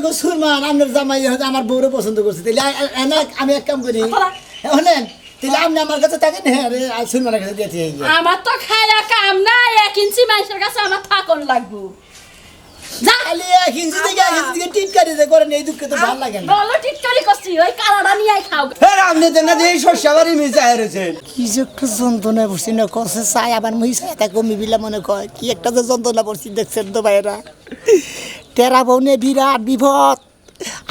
গো সুরমান আপনার জামাই আমার বউরে পছন্দ করছে তাহলে আমি এক কাম করি শোনেন তাহলে আপনি আমার কাছে থাকেন হ্যাঁ সুরমানের কাছে দিয়েছি আমার তো খায়া কাম না 1 ইঞ্চি মানুষের কাছে আমার থাকন লাগবো খালি এক ইঞ্চি থেকে টিটকারি করেন এই দুঃখে তো ভালো লাগে না বলো টিটকারি করছি ওই কালাটা নিয়ে খাও আপনি তো না এই শস্যাবাড়ি মিশে হেরেছেন কি যে একটা যন্ত্রণা পড়ছি না করছে চাই আবার মহিষ এটা কমি বিলা মনে কয় কি একটা যে যন্ত্রণা পড়ছি দেখছেন তো ভাইরা টেরা বউনে বিরাট বিপদ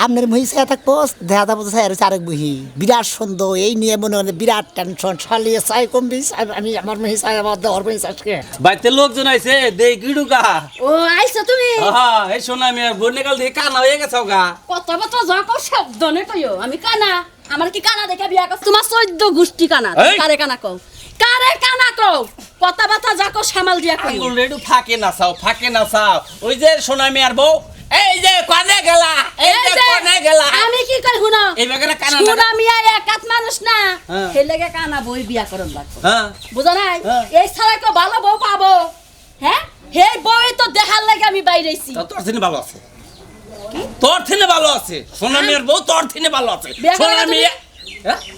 আপনার মহিষ থাকবো দেখা যাবো আরেক বহি বিরাট সুন্দর এই নিয়ে মনে হয় বিরাট টেনশন চালিয়ে চাই কমবি আমি আমার মহিষ আমার দেওয়ার মহিষ আজকে বাইতে লোকজন আইছে দেই গিড়ুকা ও আইছো তুমি হ্যাঁ এই শোনা আমি আর বন্যে কাল দিয়ে কানা হয়ে গেছাও গা কত কত যক শব্দ নে কইও আমি কানা আমার কি কানা দেখে বিয়া করছ তোমার 14 গোষ্ঠী কানা কারে কানা কও কথা বাতা যাকো সামাল দিয়া কই আঙ্গুল রেডু ফাঁকে না চাও ওই যে শোনা আমি আর বউ এই যে কোনে গেলা আমি কি কই হুনো এই বাগানে কানা শুনা মিয়া একাত মানুষ না সেই লাগে কানা বই বিয়া করন লাগবে হ্যাঁ বুঝা নাই এই ছাড়া কো ভালো বউ পাবো হ্যাঁ হে বই তো দেখার লাগে আমি বাইরেছি তোর থেকে ভালো আছে তোর থেকে ভালো আছে শোনা আমি আর বউ তোর থেকে ভালো আছে শোনা আমি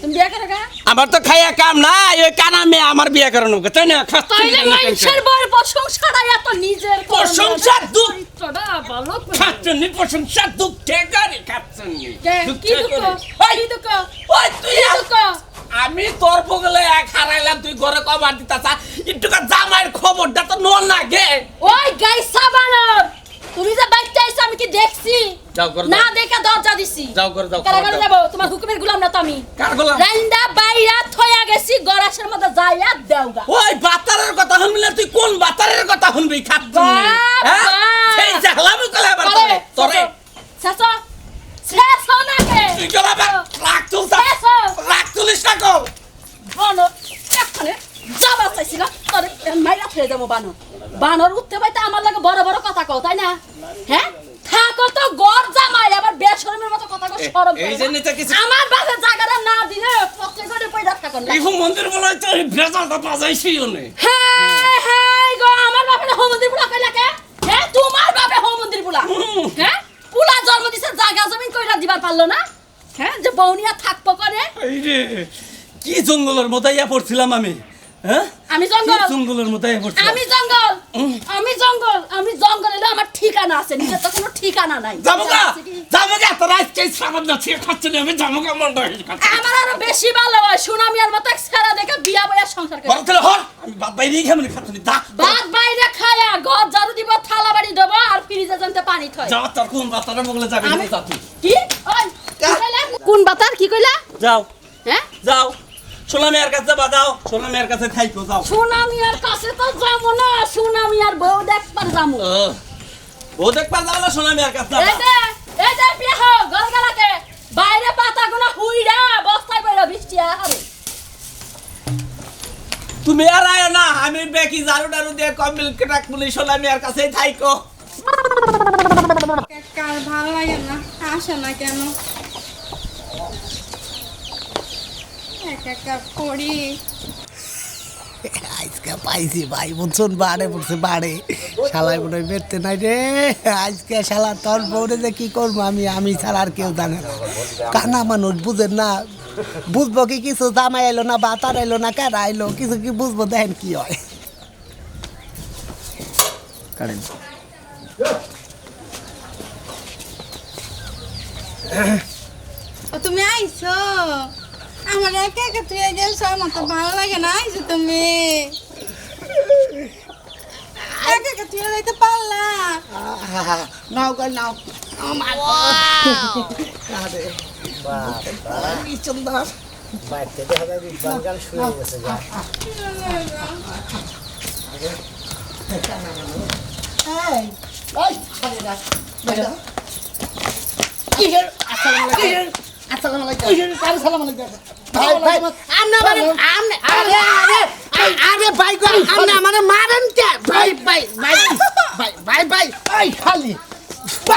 তুমি বিয়া করো কা আমার তো খাইয়া কাম না ওই কানা মেয়ে আমার বিয়ে করানো তাই না তাইলে মানুষের বউর প্রশংসাটা এত নিজের প্রশংসা দুঃখ তোরা ভালো করে খাচ্ছনি প্রশংসা দুঃখ ঠেকারে খাচ্ছনি কি দুঃখ কি দুঃখ ওই তুই দুঃখ আমি তোর বগলে এক হারাইলাম তুই ঘরে কবার দিতাছা একটুকা জামাইয়ের খবরটা তো নল না গে ওই গাইসা বানর তুমি যে বাইতে আইছো আমি কি দেখছি যাও করে না দেখা দরজা দিছি যাও করে যাও কারাগারে যাব তোমার হুকুমের গোলাম না তো আমি কার গোলাম রান্দা বাইরা থয়া গেছি গরাসের মধ্যে যাইয়া দেওগা ওই বাতারের কথা শুনবি না তুই কোন বাতারের কথা শুনবি খাচ্ছনি সেই জাহলামি কলে আবার তোরে সাসা শেষো না কে তুই গলা রাখ তুলতা রাখ তুলিস না কল বানর এখানে যাবা চাইছিলা তোরে মাইরা ফেলে দেবো বানর বানর উঠতে পাইতে আমার লাগে বড় বড় কথা কও তাই না হ্যাঁ থাকো তো গর জামাই আবার বেশরমের মতো কথা কও শরম এই জন্য তো কিছু আমার বাসে জায়গাটা না দিলে পথে করে পয়দা থাকো না এই মন্দির বলে তো ভেজালটা বাজাইছি ওনে হ্যাঁ হ্যাঁ গো আমার বাপে হোম মন্দির বুলা কইলা কে হ্যাঁ তোমার বাপে হোম মন্দির বুলা হ্যাঁ পুলা জন্ম দিছে জায়গা জমিন কইরা দিবার পারলো না হ্যাঁ যে বউনিয়া থাকবো করে এই রে কি জঙ্গলের মধ্যে ইয়া পড়ছিলাম আমি হ্যাঁ আমি জঙ্গল জঙ্গলের মধ্যে ইয়া পড়ছিলাম আমি জঙ্গল এলে আমার ঠিকানা আছে নিজের তো কোনো ঠিকানা নাই জামুকা তোর আজকে সাবান না ছিয়ে খাচ্ছিস আমি জামুকা মন্ডা আমার আরো বেশি ভালো হয় সুনামি আর মতো ছেড়া দেখে বিয়া বইয়া সংসার করে বড় ছেলে হর আমি বাদ বাইরে খামনি খাচ্ছিস দা বাদ বাইরে খায়া ঘর ঝাড়ু দিব থালা বাড়ি দেব আর ফ্রিজে জানতে পানি থয় যাও তোর কোন বাতারে বগলে যাবে না যা তুই কি ওই কোন বাতার কি কইলা যাও হ্যাঁ যাও সোনামি আর কাছে বাজাও সোনামি আর কাছে থাইকো যাও সুনামি আর কাছে তো যাবো না সুনামি আর বউ দেখবার যাবো ও দেখবার যাও না সোনামি আর কাছে এই যে বিয়া হো ঘর গলাকে বাইরে পাতাগুলো হুইড়া বস্তায় পড়া বৃষ্টি আরে তুমি আর আয় না আমি বেকি জারু ডারু দিয়ে কম্বিল কেটাক বলি সোনামি আর কাছেই থাইকো কার ভালো লাগে না আসে না কেন একা পড়ি আজকে পাইছি ভাই বুঝছুন বাড়ে পড়ছে বাড়ে শালাই মনে হয় বেরতে নাই রে আজকে শালা তোর বউরে যে কি করবো আমি ছাড়া আর কেউ জানে না কানা মানুষ বুঝেন না বুঝবো কি কিছু জামাই এলো না বাতার এলো না কারা এলো কিছু কি বুঝবো দেখেন কি হয় কারেন তুমি আইছো আমার একা একা তুই গেছো আমার তো ভালো লাগে না আইছো তুমি একা একা তুই যাইতে পারলা নাও কর নাও কি সুন্দর বাইতে দেখা যায় বাঙ্গাল শুরু হয়ে গেছে এই ওই আরে না বেটা কি হে আসসালামু আলাইকুম আসসালামু আলাইকুম ভাই ভাই আমনা মানে আমনে আরে আরে আরে ভাই গো আমনা মানে মারেন কে ভাই ভাই ভাই ভাই ভাই ভাই এই খালি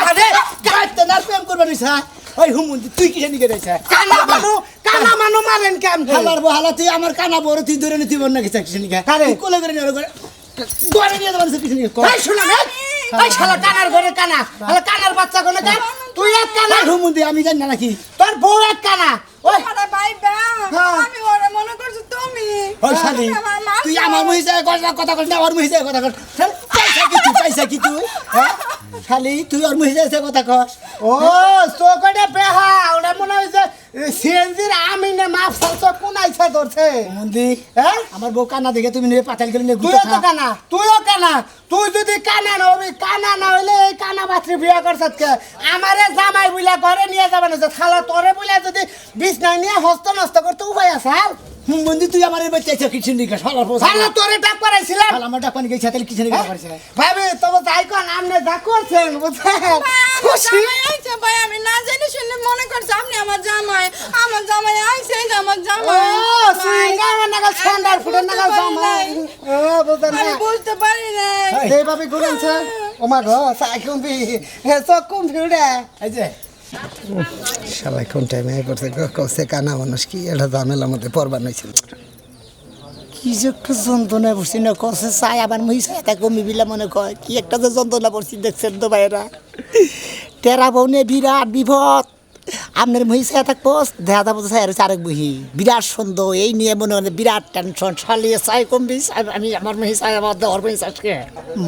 আরে কাটতে না প্রেম করবে নিছা ওই হুমুন্দি তুই কি জানি গেছে কানা মানো মারেন কেন হালার বহালা তুই আমার কানা বড় তুই ধরে নিতি বন্না গেছে কিছু নিকা আরে কোলে করে নিয়ে করে নিয়ে যাবেন কিছু নিকা এই শোনা না এই শালা কানার ঘরে কানা শালা কানার বাচ্চা কোনে কান তুই এক কানা হুমুন্দি আমি জানি না নাকি তোর বউ এক কানা ওই আরে ভাই বা হ্যাঁ। আমি ওরে মনে করছি তুমি ওই শালি আমার মা তুই আমার মহিষে কথা কর না ওর মহিষে কথা কর পয়সা কি তুই হ্যাঁ শালি তুই ওর মহিষে কথা কর ও চোখটা পেহা ওটা মনে হয়েছে সিএনজির আমি না মাপ সালছো কোন আইছা ধরছে মন্দি হ্যাঁ আমার বউ কানা দেখে তুমি নিয়ে পাতাল করে নিয়ে তুইও তো কানা তুইও কানা তুই যদি কানা না হবি কানা না হইলে এই কানা বাচ্চা বিয়া করছত কে আমারে জামাই বুলা ঘরে নিয়ে যাবে না খালা তোরে বুলা যদি বিছনায় নিয়ে হস্ত নষ্ট করতে উপায় আছে আর মন্দি তুই আমার বাচ্চা কিছু নিকে শালার পোষা শালা তোরে ডাক করাইছিলাম শালা আমার ডাক পানি গেছে তাহলে কিছু নিকে করেছে ভাবে তবে তাই কোন আমনে ডাক করছেন বুঝছেন খুশি আইছে ভাই আমি না জানি শুনে মনে করছি আপনি আমার জামাই আইছে এই যে আমার জামাই ও সিঙ্গার নাগাল ছন্ডার ফুটের নাগাল জামাই ও বুঝছেন আমি না বলতে পারি না এই ভাবে ঘুরেছে ও মা গো সাইকুম বি হে চকুম ফিউড়ে এই যে শালা কোন টাইমে করতে কসে কানা মানুষ কি এটা ঝামেলার মধ্যে পড়বার নাইছিল কি যে একটা যন্ত্রণা পড়ছি না কসে চাই আবার মহিষা এটা কমি বিলা মনে কয় কি একটা যে যন্ত্রণা পড়ছি দেখছেন তো ভাইরা টেরা বউনে বিরাট বিপদ আপনার মহিষা থাকবো দেখা যাবো আরেক বহি বিরাট সুন্দর এই নিয়ে মনে হয় বিরাট টেনশন শালিয়ে চাই কমবি আমি আমার মহিষা আমার দেওয়ার মহিষাকে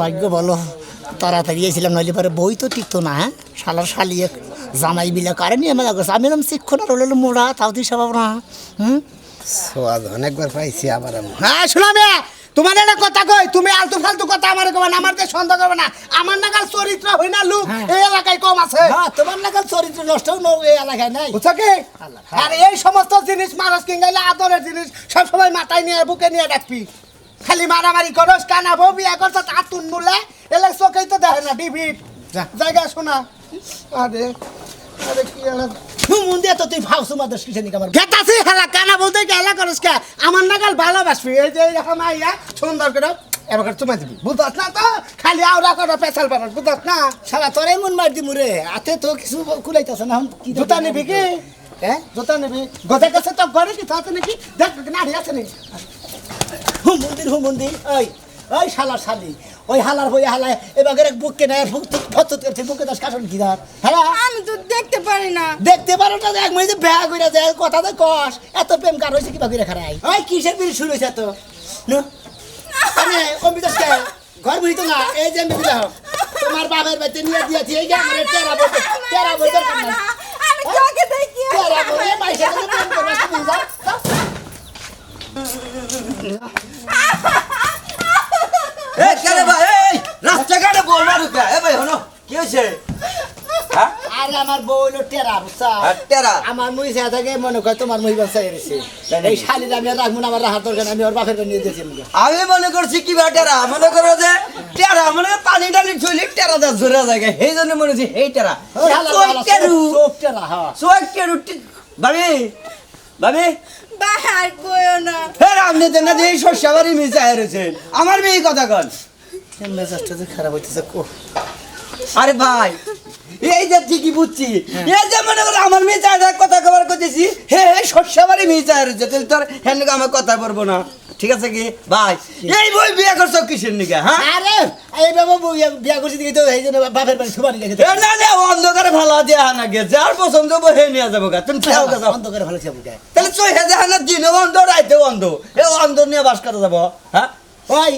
ভাগ্য বলো তাড়াতাড়ি এসেছিলাম নইলে পরে বই তো টিকতো না হ্যাঁ শালার শালিয়ে জামাই বিলা কারে নিয়ে মেলা করছে আমি এরকম শিক্ষণ আর হলো মোড়া তাও দিয়ে সব না সোয়াদ অনেকবার পাইছি আবার হ্যাঁ শোনা মেয়ে তোমার একটা কথা কই তুমি আলতু ফালতু কথা আমার কবে না আমার দিয়ে সন্দেহ করবে না আমার নাগাল চরিত্র হই না লোক এই এলাকায় কম আছে হ্যাঁ তোমার নাগাল চরিত্র নষ্ট এই এলাকায় নাই বুঝছো কি আর এই সমস্ত জিনিস মানুষ কিনগাইলে আদরের জিনিস সবসময় মাথায় নিয়ে বুকে নিয়ে রাখবি খালি মারামারি করস কানা বউ বিয়া করছ আর তুন নুলে এলে চোখেই তো দেখে না ডিভিড জায়গা শোনা আরে আরে কি মুন্দিয়া তো তুই ফাউসু মাদস কিসেনি আমার গেতাছি হালা কানা বলতে গেলা করস কে আমার নাগাল ভালোবাসবি এই যে এরকম আইয়া সুন্দর করে এবার চুমা দিবি বুঝছ না তো খালি আওরা করে পেছাল পারাস বুঝছ না শালা তোরে মন মার দিমু রে আতে তো কিছু কুলাইতাছ না কি জুতা নিবি কি হ্যাঁ জুতা নিবি গজা কাছে তো ঘরে কি থাকে নাকি দেখ নাড়ি আছে নাকি হুমন্দির ওই ওই শালার শালি ওই হালার বই হালায় এবার বুককে নেয় ফচত করছে বুকে দাস কাশন কি দাঁত হ্যাঁ আমি তো দেখতে পারি না দেখতে পারো না এক মিনিট ব্যাগ হইরা যায় কথা তো কস এত প্রেম কার হয়েছে কিবা করে খারাই ওই কিসের বিড়ি শুরু হয়েছে তো আমি কম্পিউটার ঘর বুঝতো না এই যে আমি দিলাম তোমার বাবার বাড়িতে নিয়ে দিয়েছি এই যে আমার টেরা বই দরকার না আমি তোকে দেখি টেরা বই মাইসা প্রেম করবা তুমি যাও এ কেন ভাই এই রাস্তাঘাটে বলবা ঢুকা এ ভাই হনো কি হইছে হ্যাঁ আরে আমার বউ হলো টেরা বুঝছা টেরা আমার মুই যা থাকে মনে করে তোমার মুই বাচ্চা এসেছে এই শালি আমি আর রাখবো না আমার রাহাত দরকার আমি ওর বাপের নিয়ে দিয়েছি আমি মনে করছি কি বা টেরা মনে করো যে টেরা মনে পানি টানি চুইলে টেরা দা জোরে জায়গা এই জন্য মনে হচ্ছে এই টেরা চোখ টেরা হ্যাঁ সোয়াকেরু ভাবি ভাবি বাহার কইও না ফের আপনি দেন না যে এই শস্যাবাড়ি মিশে হেরেছেন আমার মেয়ে কথা কন মেজাজটা যে খারাপ হইতেছে কো আরে ভাই এই যে ঠিকই বুঝছি এই যে মনে করো আমার মেয়ে চাহিদা কথা খবর করতেছি হে শস্যাবাড়ি মেয়ে চাই রয়েছে তাহলে তোর হ্যান্ড আমার কথা বলবো না ঠিক আছে কি ভাই এই বই বিয়ে করছো কিসের নিকে হ্যাঁ আরে এই বাবা বিয়া করছি দেখি তো এই জন্য বাপের বাড়ি সুবানি রেখে এ না না অন্ধকারে ভালো দেয়া না গে যার পছন্দ হবো হে নিয়ে যাবো গা তুমি খেয়াল কথা বন্ধ করে ভালো ছেবু গায় তাহলে চই হে দেখা না দিনে অন্ধ রাইতে অন্ধ এ অন্ধ নিয়ে বাস করে যাবো হ্যাঁ ওই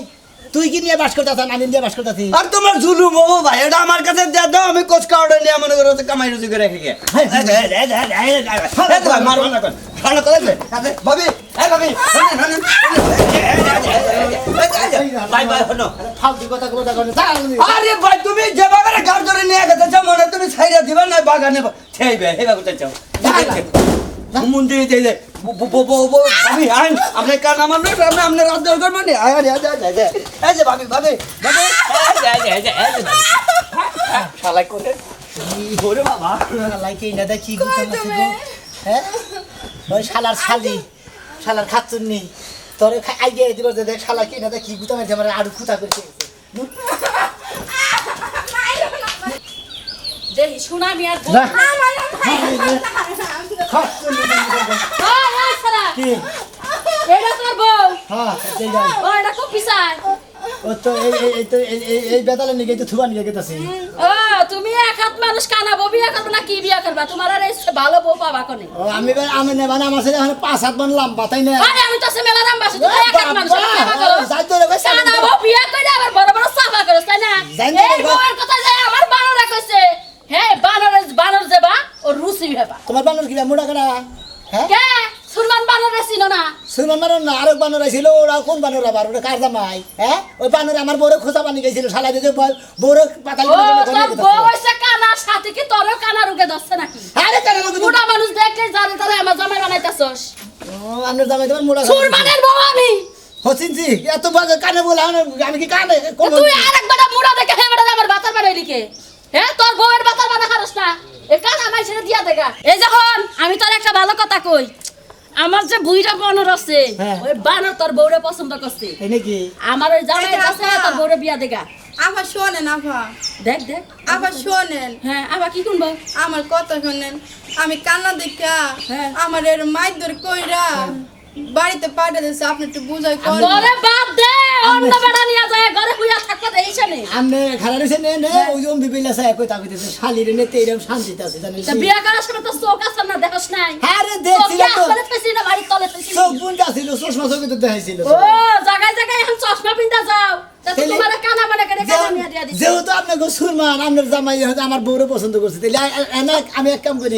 তুই কি নিয়ে বাস করতে আমি নিয়ে বাস করতে আর তোমার জুলুম ও ভাই এটা আমার কাছে যা দাও আমি কোচ কাউডে নিয়ে মনে করো কামাই রুজি করে রেখে গে মারবো না কোন খানা করে দে ভাবি এই ভাবি ভাই ভাই হনো ফালতু কথা কথা করে আরে ভাই তুমি যে বাগানে গাড় ধরে নিয়ে গেতে চাও মনে তুমি ছাইরা দিবা না বাগানে ছেইবে হে বাগুতে চাও মন্দিরে যাই দে ভাবি আইন আপনি কান আমার না আপনি আপনি রাত দর করবেন না আরে এই যে ভাবি ভাবি ভাবি এই যে শালাই করে ওরে বাবা লাইকে না দা কি গুতা মাছি গো হ্যাঁ ওই শালার শালি শালার খাচ্চুন্নি তোরে আইগে দিবার যে দেখ শালা কি না দা কি গুতা মাছি আমার আড়ু খুঁতা করতে যে শোনা মি আর যা আমার খাচ্চুন্নি কি এটা তোর বউ হ্যাঁ এই যাই ও এটা খুব পিছায় ও তো এই বেতালে নিয়ে তো থুবা নিয়ে গেতাছি ও তুমি এক হাত মানুষ কানাবো বিয়ে করবে না কি বিয়ে করবা তোমার আর এসে ভালো বউ পাবা কোনে ও আমি নেবা না আমার সাথে 5-7 মান লম্বা তাই না আরে আমি তো সে মেলা রাম বাসি তুমি এক হাত মানুষ কানা করো যাই তো রে ভাই কানাবো বিয়ে করে আবার বড় বড় সাফা করো তাই না জানি এই বউয়ের কথা যায় আমার বানর কইছে হ্যাঁ বানর যাবা ও রুসি হেবা তোমার বানর কি মোড়া করা হ্যাঁ কে সুরমান বানর ছিল না সুলমান বানর না আরেক বানর আইছিল ওরা কোন বানর আবার ওটা কার জামাই হ্যাঁ ওই বানর আমার বড় খোঁচা বানি গেছিল শালা দিতে বড় পাতাল ও তোর বউ হইছে কানা সাথে কি তোর কানা রুকে দছে নাকি আরে কেন লোক মোটা মানুষ দেখলে জানে তারে আমার জামাই বানাইতাছস ও আমনের জামাই তোমার মোড়া সুরমানের বউ আমি হসিনজি এত বাজে কানে বলে আমি কি কানে কোন তুই আরেকবার মুড়া দেখে হেবড়া আমার বাতার বানাইলি কে হ্যাঁ তোর বউয়ের বাতার বানা হারস না এ কান আমায় ছেড়ে দিয়া দেখা এই যখন আমি তোর একটা ভালো কথা কই আমার যে বুইরা বানর আছে ওই বানর তোর বউরে পছন্দ করছে এই নাকি আমার ওই জামাই আছে তোর বউরে বিয়া দেখা আবার শোনেন আফা দেখ দেখ আবার শোনেন হ্যাঁ আবার কি শুনবো আমার কথা শোনেন আমি কান্না দেখা হ্যাঁ। আমার এর মাইদর কইরা বাড়িতে পাঠিয়ে দিয়েছে আপনি একটু বুঝাই করেন তোরে বাপ দে অন্য বেড়া নিয়ে যায় ঘরে বুইয়া থাকতে দেইছ নে আমনে খারাপ হইছে নে ওই যে বিবিলা সাহেব কই তাকইতে শালিরে নে তেইরম শান্তিতে আছে জানেন তা বিয়া করার সময় তো চোখ আছে না দেখছ নাই আরে দেখছিল তো তোরে পেছি না বাড়ি তলে পেছি সব বুনটা ছিল চশমা চোখে তো দেখাইছিল ও জায়গায় জায়গায় এখন চশমা পিনতে যাও তা তাইলে- তোমার কানা মানে করে কানা নিয়ে দিয়া দিছি যেহেতু আপনাকে সুরমান আপনার জামাই হয়তো আমার বউরে পছন্দ করছে তাহলে আমি এক কাম করি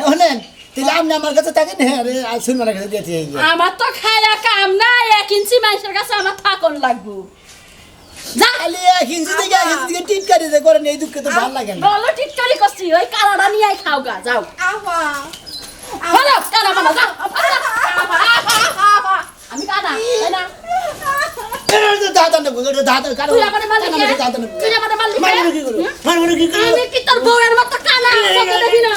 শোনেন তাহলে আপনি আমার কাছে থাকেন হ্যাঁ রে সুরমানের কাছে দিয়েছি আমার তো খায়া কাম না 1 ইঞ্চি মানুষের কাছে আমার থাকন লাগবো যা খালি এক ইঞ্চি থেকে টিটকারি যে করেন এই দুঃখে তো ভালো লাগে না বলো টিটকারি করছি ওই কানাডা নিয়ে খাও গা যাও আফা হলো কানা বানা যাও আমি কানা তাই না দাদা নেবো দাদা কারণ তুই আমারে মারলি কে? তুই আমারে মারলি কে? মারবো কি করবো মারবো কি করবো আমি কি তোর বউয়ের মতো কানা চোখে দেখি না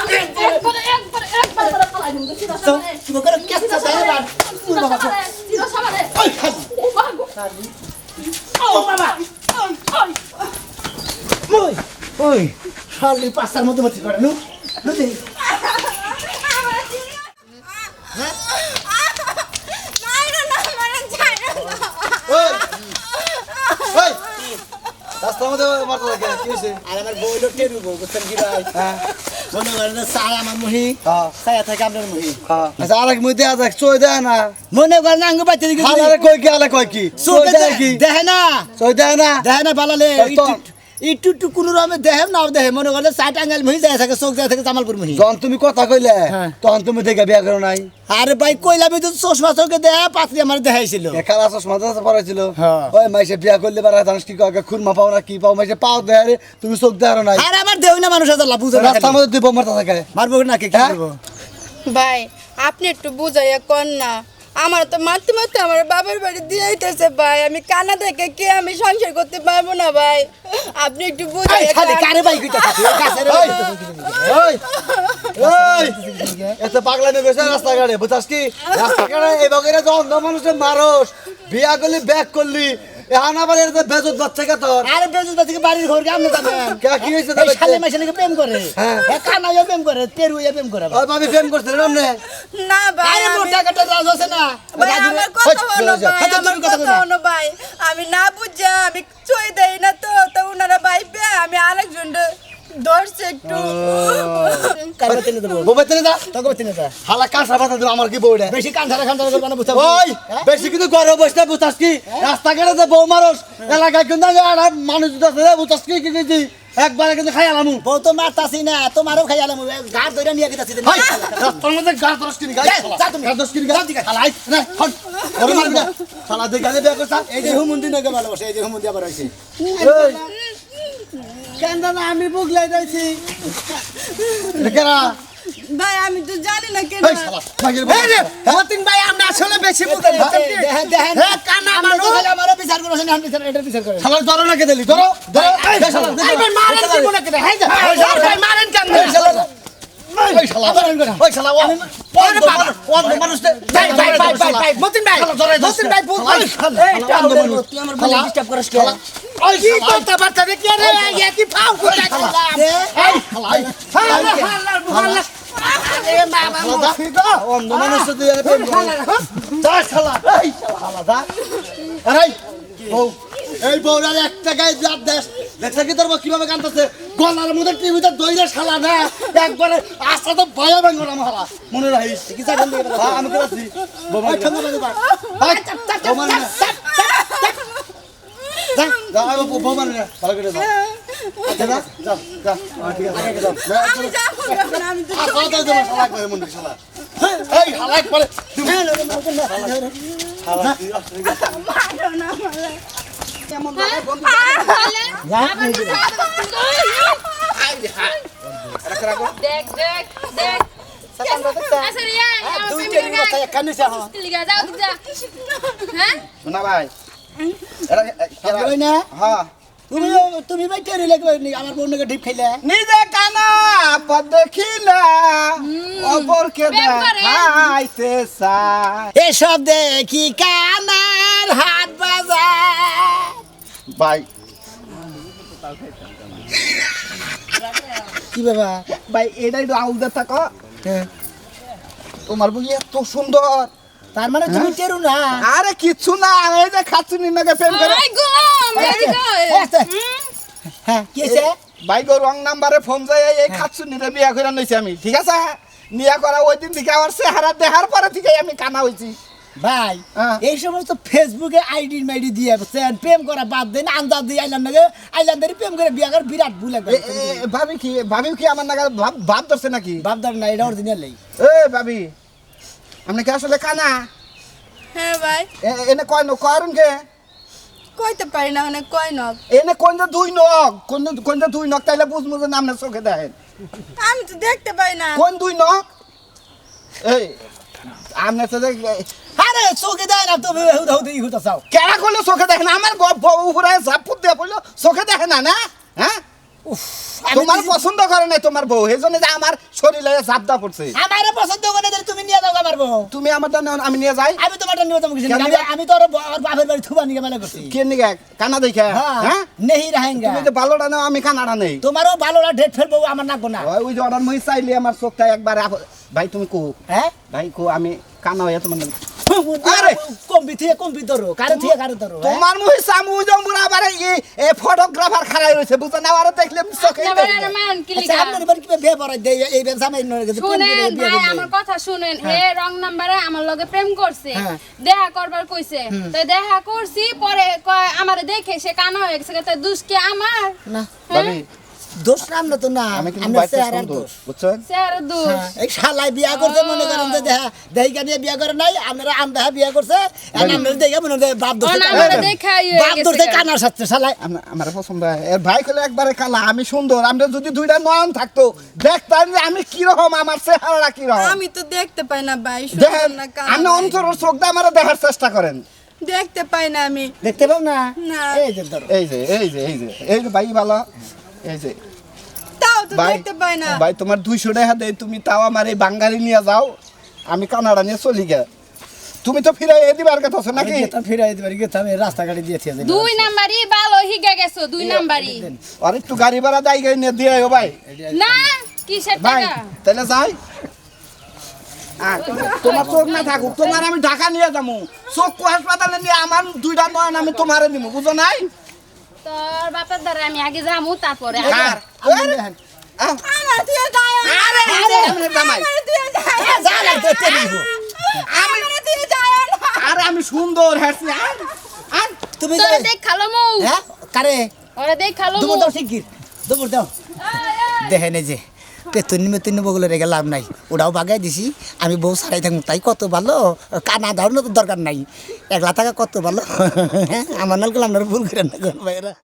একবার করে ফালাই দিন দেখি তো তুমি করে কেসটা দেবার পুরো বাবা চিরো সামনে ওই খালি ও বাবা ওই ওই ওই শালি পাঁচটার মধ্যে মধ্যে করে নু বুঝলি মাইরা না মারা যায় না ওই ওই রাস্তার মধ্যে মারতে থাকে কি হয়েছে আর আমার বই লোক টেরু বউ বুঝছেন কি ভাই মনে করেন যে চায় আমার মহি ছায়া থাকে আপনার মহি আচ্ছা আরেক মুই দেয়া দেখ চই দেয় না মনে করেন আঙ্গ বাচ্চা দিকে হালারে কই কি হালা কই কি চই দেয় কি দেখে না চই দেয় না দেখে না পালালে তো একটু কোনো রকমে দেখে নাও দেখে মনে করেন চাট আঙ্গাল মহি যায় থাকে চোখ যায় থাকে জামালপুর মহি যখন তুমি কথা কইলে হ্যাঁ। তখন তুমি দেখে বিয়া করো নাই আরে ভাই কইলাম তো চশমা চোখে দেয়া পাত্রী আমার দেখাইছিল কালা চশমা দাদা পড়াইছিল হ্যাঁ। ওই মাইসে বিয়া করলে বারা জানিস কি কয় খুরমা পাও না কি পাও মাইসে পাও দেয় রে তুমি চোখ দেয় নাই আরে আমার দেহ না মানুষ আছে লাভ বুঝে রাস্তার মধ্যে তুই বোমারতে থাকে মারবো না কি হ্যাঁ? করবো ভাই আপনি একটু বুঝাইয়া কর না আমার তো মারতে মারতে আমার বাবার বাড়ি দিয়ে আইতেছে ভাই আমি কানা থেকে কে আমি সংসার করতে পারবো না ভাই আপনি একটু বুঝাইয়া খালি কর। কারে ভাই কইতা থাকে কাছে রে ওই ওই এত পাগলামি বেশি রাস্তাঘাটে বুঝাস কি রাস্তাঘাটে এই বগেরে যখন মানুষের মারস বিয়া করলি ব্যাক করলি এখন আবার এর বেজত বাচ্চা কে তোর আরে বেজুস থেকে বাড়ির ঘর কে আপনি জানেন কে কি হয়েছে এই শালে মাইশালে প্রেম করে হ্যাঁ। কানাইও প্রেম করে তেরুইও প্রেম করে ওই ভাবি ফেম করছিলেন আমনে না ভাই আরে আমি- মোটা কাটা রাজ আছে না ভাই আমার কথা হলো ভাই হ্যাঁ, তো আমার তুমি কথা কথা বলো। হলো ভাই আমি না বুঝা আমি চই দেই না তো উনারা ভাই পে আমি আরেকজন ধরছে একটু কারবা তেনে দেবো বোবা তেনে দা তোকে তেনে দা হালা কাঁচা পাতা দিল আমার কি বউটা বেশি কান ধারা করবা না বুঝতে ওই বেশি কিন্তু ঘরে বসতে বুঝাস কি রাস্তাঘাটে যে বউ মারস এলাকায় কিন্তু আর মানুষ আছে বুঝাস কি কি কি একবারে কিন্তু খাই আলামু বউ তো মারতাছি না তোমারও খাইয়ালাম গাড় ধরে নিয়ে গেতাছি হাই রাস্তার মধ্যে গা দরস কিনি গাই যা তুমি। গা দরস কিনি গাই হালাই না হট ওরে মারবি না শালা দে গালে বিয়া করছ এই যে হুমুন্দি নগে ভালোবাসে এই যে হুমুন্দি আবার হইছে এই কেননা আমি বুগলাই যাইছি কেরা ভাই আমি তো জানি না কেন এই শালা মাগের বউ মতিন ভাই আমরা আসলে বেশি বুঝতে দেখেন দেখেন কানা মানুষ আমারও বিচার করছেন আমি বিচার এটা বিচার করে শালা ধরো না কে দিলি ধরো ধরো এই শালা আরে ভাই মারেন কি মনে করে হ্যাঁ ভাই মারেন কেন এই শালা ওই শালা ওই শালা ও ওরে বাবা অন্ধ মানুষ ভাই ভাই ভাই ভাই ভাই মতিন ভাই মতিন ভাই বুঝ তুই আমার বলে ডিস্টার্ব করিস কেন ওই কি কথা বার্তা দেখি রে ইয়া কি ফাউ করে এই হাল্লা আরে বাবা অন্ধ মানুষ তুই প্রেম করিস যা শালা এই শালা দা আরে বউ এই বউরার একটা গায়ে জাত দেশ দেখছে কি তোর বউ কিভাবে কাঁদতেছে গলার মধ্যে টিভিতে দইরে শালা না একবারে আস্তে তো ভয় ভাঙবো না মারা মনে রাখিস কি চাই আমি তো আছি বৌমা ঠান্ডা লাগে ভাই বৌমা না যা যা বৌমা না ভালো করে যা যা যা যা ঠিক আছে যা আমি যাবো না, আমি তো আচ্ছা তো তোমার শালা করে মন শালা এই হালাক পরে তুমি মারো না আমারে। কেমন লাগে বন্ধু দেখ দেখ দেখ আচ্ছা রিয়া দুই টেরিং কথা কানে সে হ্যাঁ লিগা যাও যা হ্যাঁ শোনা ভাই এরা কই না হ্যাঁ তুমি তুমি ভাই টেরি লাগবে আমার বোনকে ডিপ খাইলে নিজে কানা পদ দেখিলা অপরকে প্রেম করে। দেখাইতে চায় এসব দেখি কানার হাত বাজার ভাই কি বাবা ভাই এটাই রাউল দে থাকো তোমার বই এত সুন্দর তার মানে তুমি টেরু না আরে কিচ্ছু না এই যে খাচ্ছুনি নাকি প্রেম করে আই গো এদিকে হ্যাঁ কি আছে ভাই গো রং নাম্বারে ফোন যায় এই খাচ্ছুনি রে বিয়া করে নইছি আমি ঠিক আছে নিয়া করা ওই দিন থেকে আমার চেহারা দেখার পরে থেকে আমি কানা হইছি ভাই হ্যাঁ। এই সমস্ত ফেসবুকে আইডি মাইডি দিয়ে বসেন প্রেম করা বাদ দেন আন্দাজ দিয়ে আইলান্ডারি প্রেম করে বিয়া করে বিরাট ভুল একবার ভাবি কি আমার নাগাল ভাব ধরছে নাকি বাপদার না এটা অরিজিনাল নেই এ ভাবি আপনি কি আসলে কানা হ্যাঁ ভাই এনে কয় ন করেন কে কইতে পারি না অনেক কয় নক এনে কোন যে দুই নখ কোন যে দুই নখ তাইলে বুঝবো যে নামনে চোখে দেখেন আমি তো দেখতে পাই না কোন দুই নখ এই আমনে তো দেখ আরে চোখে দেয় না তুমি হুদা ই হুদা চাও কেনা করলে চোখে দেখে না আমার উপরে ঝাপুর দিয়ে পড়লো চোখে দেখে না না হ্যাঁ তোমার পছন্দ করে নাই তোমার বউ এই জন্য যে আমার শরীরে ঝাপদা পড়ছে আমারে পছন্দ করে দিলে তুমি নিয়ে যাও আমার বউ তুমি আমার জন্য আমি নিয়ে যাই আমি তোমারটা নিয়ে যাবো কিছু কেন? আমি তো ওর বাপের বাড়ি থুবা নিয়ে মেলা করছি কে নিগে কানা দেখে হ্যাঁ হ্যাঁ নেহি রাহেঙ্গা তুমি যে ভালোটা নাও আমি কানাটা নেই তোমারও ভালোরা ডেট ফেলবো আমার নাকবো না ওই যে অর্ডার মই চাইলে আমার চোখটা একবার ভাই তুমি কো হ্যাঁ ভাই কো আমি কানা হয়ে তোমার আরে কম্পি থেকে কম্পি ধরো কারে থেকে কারে ধরো তোমার মুহি সামু জমুরা বারে এ ফটোগ্রাফার খাড়াই রইছে বুঝছ না আরে দেখলে চোখে আপনার মান কি আচ্ছা লিগা আপনার এবার কি বিয়ে পড়াই দেয় এই ব্যবসা আমি নয় কিন্তু শুনেন ভাই আমার কথা শুনেন হে রং নাম্বারে আমার লগে প্রেম করছে হ্যাঁ। দেখা করবার কইছে তো দেখা করছি পরে কয় আমারে দেখে সে কানা হয়ে গেছে তো দুষ কি আমার না ভাবি দোষ নাম না তো না আমি কিন্তু আমরা বাইতে চেহারার সুন্দর দোষ বুঝছেন স্যার দুষ হ্যাঁ, এই শালাই বিয়া করতে মনে করেন যে দেহিকা নিয়ে বিয়া করে নাই আপনারা আমদাহা বিয়া করছে আপনারা দেখে মনে হয় বাপ দোষ ও না, আমারে দেখা ইয়ে বাপ গেছে দোষ গা। কানার সাথে শালাই আমার পছন্দ হয় এর ভাই কইলে একবারে কালা আমি সুন্দর আমরা যদি দুইটা নয়ন থাকতো দেখতাম যে আমি কি রকম আমার চেহারা কি রকম আমি তো দেখতে পাই না ভাই দেখেন সুন্দর না আপনি কানা অন্তরের চোখ দিয়ে আমার দেখার চেষ্টা করেন দেখতে পাই না আমি দেখতে পাও না না। এই যে ধরো এই যে ভাই ভালো এই যে তাও তো ভাই দেখতে পাই না ভাই তোমার 200 টাকা দেই তুমি তাও আমার এই বাঙালি নিয়ে যাও আমি কানাডা নিয়ে চলি গে তুমি তো ফিরে এ দিবার কথা আছে নাকি গেতাম ফিরাই দিবার গেতাম এই রাস্তাঘাটে দিয়েছি দুই নাম্বারই ভালো হিগে গেছো দুই নাম্বারই আর একটু গাড়ি ভাড়া যাই গাই নিয়ে দিয়ে আইও ভাই না কিসের ভাই টাকা তাহলে যাই তোমার চোখ না থাকুক তোমার আমি ঢাকা নিয়ে যাবো চক্ষু হাসপাতালে নিয়ে আমার দুইটা নয়ন আমি তোমারে দিব বুঝো নাই তোর বাপের দ্বারা আমি আগে যামু তারপরে কার? আহ, আমার দিয়ে যায় আরে আমি জামাই আমার দিয়ে যায় যা না দেখতে দিব আমার দিয়ে যায় আরে আমি সুন্দর হাসি আর তুমি তোরে দেখ খালো মু হ্যাঁ কারে ওরে দেখ খালো মু দুপুর দাও শিগগির দুপুর দাও দেখেন এই যে পেতুনি বগুলো রেখে লাভ নাই ওটাও বাগাই দিছি আমি বউ সারাই থাকুন তাই কত ভালো কানা দাও না তো দরকার নাই একলা থাকা কত ভালো হ্যাঁ আমার নাল আপনার ভুল করেন না ভাইরা